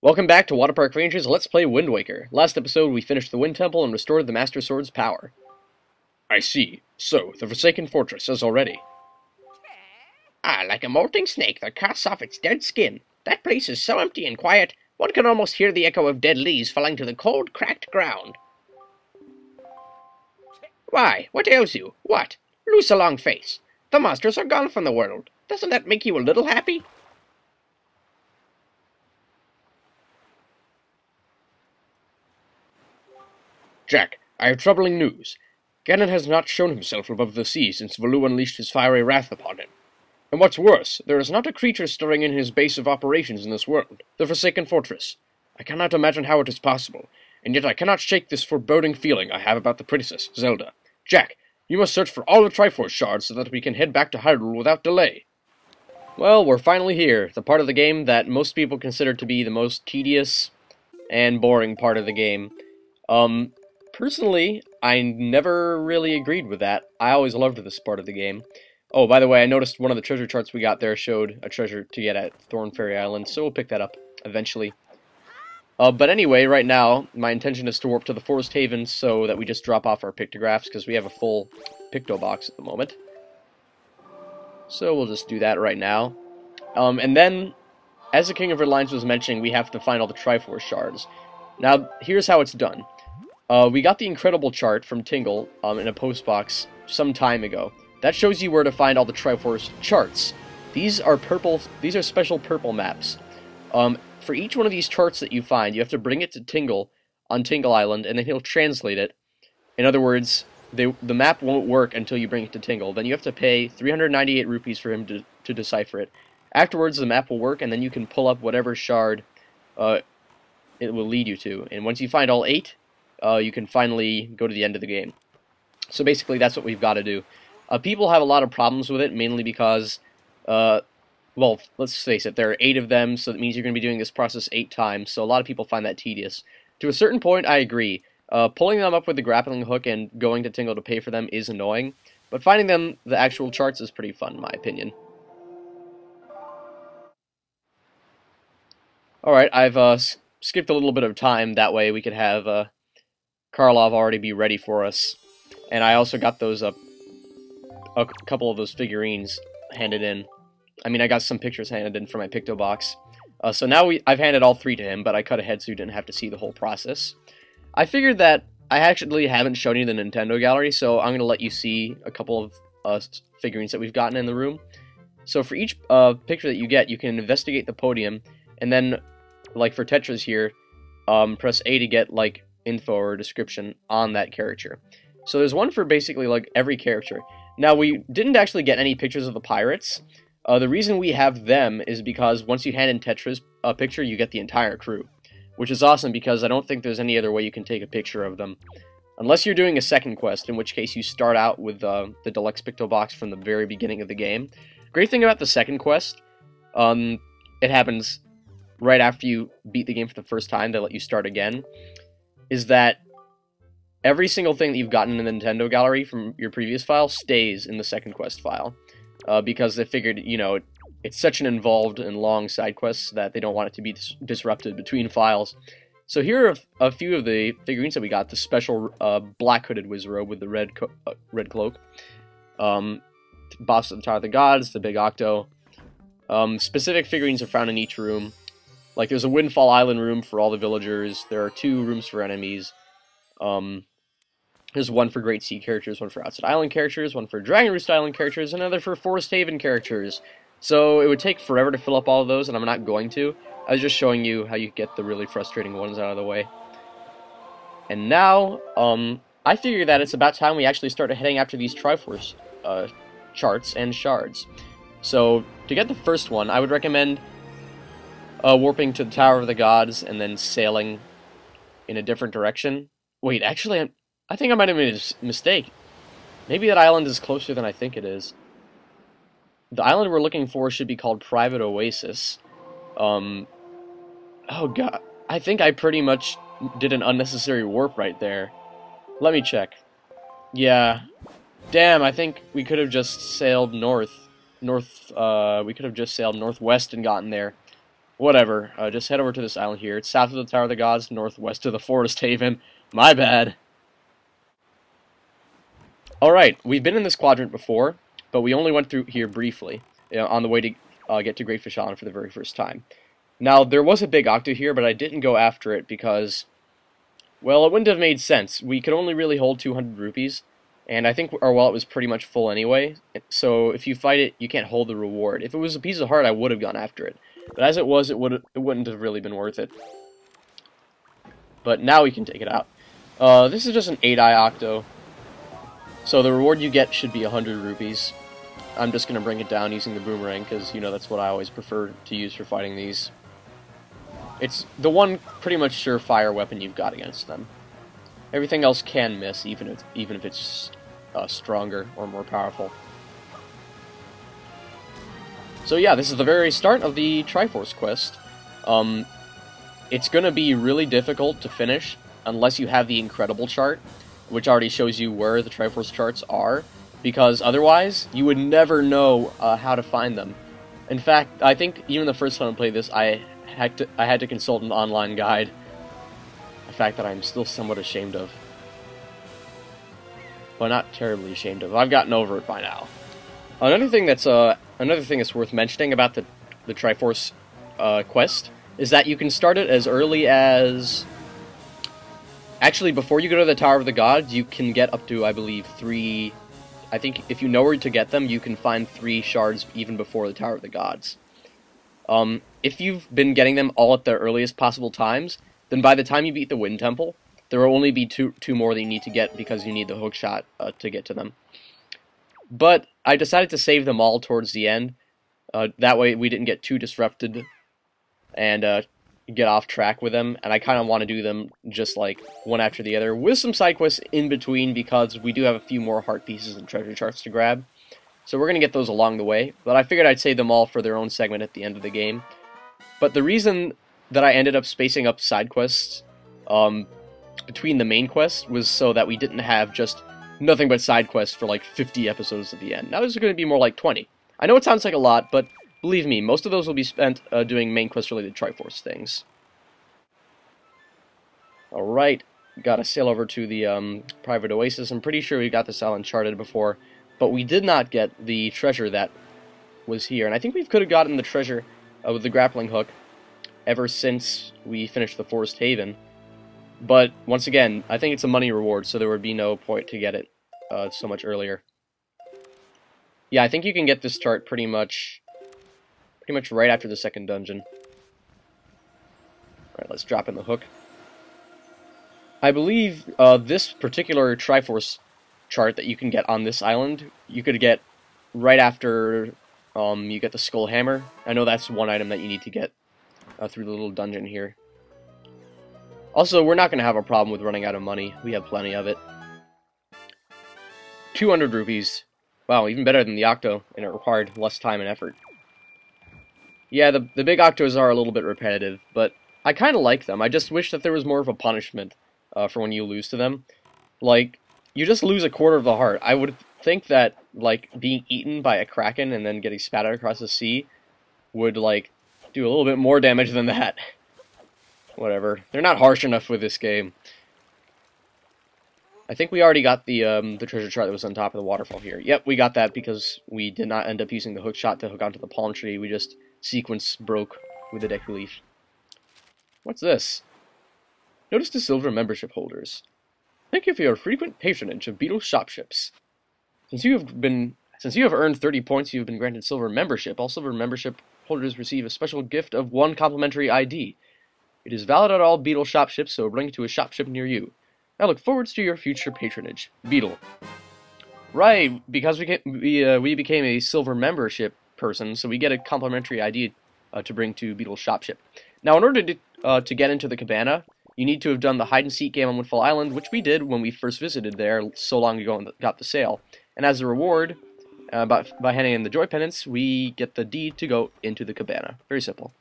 Welcome back to WaterparkRanger's Let's Play Wind Waker. Last episode, we finished the Wind Temple and restored the Master Sword's power. I see. So, the Forsaken Fortress is already. Like a molting snake that casts off its dead skin. That place is so empty and quiet, one can almost hear the echo of dead leaves falling to the cold, cracked ground. Why, what ails you? What? Loose a long face. The monsters are gone from the world. Doesn't that make you a little happy? Jack, I have troubling news. Ganon has not shown himself above the sea since Velu unleashed his fiery wrath upon him. And what's worse, there is not a creature stirring in his base of operations in this world, the Forsaken Fortress. I cannot imagine how it is possible, and yet I cannot shake this foreboding feeling I have about the princess, Zelda. Jack, you must search for all the Triforce shards so that we can head back to Hyrule without delay. Well, we're finally here, the part of the game that most people consider to be the most tedious and boring part of the game. Personally, I never really agreed with that. I always loved this part of the game. Oh, by the way, I noticed one of the treasure charts we got there showed a treasure to get at Thorn Fairy Island, so we'll pick that up eventually. But anyway, right now, my intention is to warp to the Forest Haven so that we just drop off our pictographs, because we have a full picto box at the moment. So we'll just do that right now. And then, as the King of Redlines was mentioning, we have to find all the Triforce shards. Now, here's how it's done. We got the incredible chart from Tingle in a post box some time ago. That shows you where to find all the Triforce charts. These are special purple maps. For each one of these charts that you find, you have to bring it to Tingle on Tingle Island, and then he'll translate it. In other words, the map won't work until you bring it to Tingle. Then you have to pay 398 rupees for him to decipher it. Afterwards, the map will work, and then you can pull up whatever shard it will lead you to. And once you find all 8, you can finally go to the end of the game. So basically, that's what we've got to do. People have a lot of problems with it, mainly because, well, let's face it, there are 8 of them, so that means you're going to be doing this process 8 times, so a lot of people find that tedious. To a certain point, I agree. Pulling them up with the grappling hook and going to Tingle to pay for them is annoying, but finding them, the actual charts, is pretty fun, in my opinion. Alright, I've skipped a little bit of time, that way we could have Karlov already be ready for us. And I also got those a couple of those figurines handed in. I mean, I got some pictures handed in for my picto box. So now I've handed all 3 to him, but I cut ahead so you didn't have to see the whole process. I figured that I actually haven't shown you the Nintendo gallery, so I'm going to let you see a couple of figurines that we've gotten in the room. So for each picture that you get, you can investigate the podium, and then, like for Tetris here, press A to get, like, info or description on that character. So there's one for basically, like, every character. Now, we didn't actually get any pictures of the pirates. The reason we have them is because once you hand in Tetra's picture, you get the entire crew. Which is awesome because I don't think there's any other way you can take a picture of them. Unless you're doing a second quest, in which case you start out with the deluxe picto box from the very beginning of the game. Great thing about the second quest, it happens right after you beat the game for the first time, they let you start again, is that every single thing that you've gotten in the Nintendo gallery from your previous file stays in the second quest file. Because they figured, you know, it's such an involved and long side quest that they don't want it to be disrupted between files. So here are a few of the figurines that we got. The special black hooded Wizrobe with the red cloak. Boss of the Tower of the Gods, the Big Octo. Specific figurines are found in each room. Like, there's a Windfall Island room for all the villagers. There are 2 rooms for enemies. There's one for Great Sea characters, one for Outside Island characters, one for Dragon Roost Island characters, another for Forest Haven characters. So it would take forever to fill up all of those, and I'm not going to. I was just showing you how you get the really frustrating ones out of the way. And now, I figure that it's about time we actually start heading after these Triforce charts and shards. So, to get the first one, I would recommend warping to the Tower of the Gods and then sailing in a different direction. Wait, actually, I think I might have made a mistake. Maybe that island is closer than I think it is. The island we're looking for should be called Private Oasis. Oh god, I think I pretty much did an unnecessary warp right there. Let me check. Yeah. Damn, I think we could have just sailed we could have just sailed northwest and gotten there. Whatever, just head over to this island here. It's south of the Tower of the Gods, northwest of the Forest Haven. My bad. Alright, we've been in this quadrant before, but we only went through here briefly, on the way to get to Great Fish Island for the very first time. Now, there was a big octo here, but I didn't go after it because, well, it wouldn't have made sense. We could only really hold 200 rupees, and I think our wallet was pretty much full anyway, so if you fight it, you can't hold the reward. If it was a piece of heart, I would have gone after it. But as it was, it wouldn't have really been worth it. But now we can take it out. This is just an 8-eye octo. So the reward you get should be 100 rupees. I'm just going to bring it down using the boomerang, because, you know, that's what I always prefer to use for fighting these. It's the one pretty much surefire weapon you've got against them. Everything else can miss, even if it's stronger or more powerful. So yeah, this is the very start of the Triforce quest. It's going to be really difficult to finish unless you have the Incredible chart, which already shows you where the Triforce charts are, because otherwise you would never know how to find them. In fact, I think even the first time I played this, I had to consult an online guide, a fact that I'm still somewhat ashamed of. Well, not terribly ashamed of. I've gotten over it by now. Another thing that's worth mentioning about the Triforce quest is that you can start it as early as... Actually, before you go to the Tower of the Gods, you can get up to, I believe, 3... I think if you know where to get them, you can find 3 shards even before the Tower of the Gods. If you've been getting them all at the earliest possible times, then by the time you beat the Wind Temple, there will only be two more that you need to get because you need the hook shot to get to them. But I decided to save them all towards the end. That way we didn't get too disrupted and get off track with them. And I kind of want to do them just like one after the other with some side quests in between because we do have a few more heart pieces and treasure charts to grab. So we're going to get those along the way. But I figured I'd save them all for their own segment at the end of the game. But the reason that I ended up spacing up side quests between the main quest was so that we didn't have just nothing but side quests for like 50 episodes at the end. Now this is going to be more like 20. I know it sounds like a lot, but believe me, most of those will be spent doing main quest related Triforce things. Alright, gotta sail over to the private oasis. I'm pretty sure we got this island charted before, but we did not get the treasure that was here. And I think we could have gotten the treasure with the grappling hook ever since we finished the Forest Haven. But, once again, I think it's a money reward, so there would be no point to get it so much earlier. Yeah, I think you can get this chart pretty much right after the second dungeon. Alright, let's drop in the hook. I believe this particular Triforce chart that you can get on this island, you could get right after you get the Skull Hammer. I know that's one item that you need to get through the little dungeon here. Also, we're not going to have a problem with running out of money. We have plenty of it. 200 rupees. Wow, even better than the Octo, and it required less time and effort. Yeah, the big Octos are a little bit repetitive, but I kind of like them. I just wish that there was more of a punishment for when you lose to them. Like, you just lose a quarter of the heart. I would think that, like, being eaten by a kraken and then getting spat out across the sea would, like, do a little bit more damage than that. Whatever. They're not harsh enough with this game. I think we already got the treasure chart that was on top of the waterfall here. Yep, we got that because we did not end up using the hook shot to hook onto the palm tree. We just sequence broke with the deck relief. What's this? Notice to silver membership holders. Thank you for your frequent patronage of Beetle Shopships. Since you have earned 30 points, you have been granted silver membership. All silver membership holders receive a special gift of 1 complimentary ID. It is valid at all Beetle Shopships, so bring it to a shopship near you. I look forward to your future patronage. Beetle. Right, because we became a silver membership person, so we get a complimentary ID to bring to Beetle Shopship. Now, in order to get into the cabana, you need to have done the hide-and-seek game on Woodfall Island, which we did when we first visited there so long ago and got the sale. And as a reward, by handing in the joy pendants, we get the deed to go into the cabana. Very simple.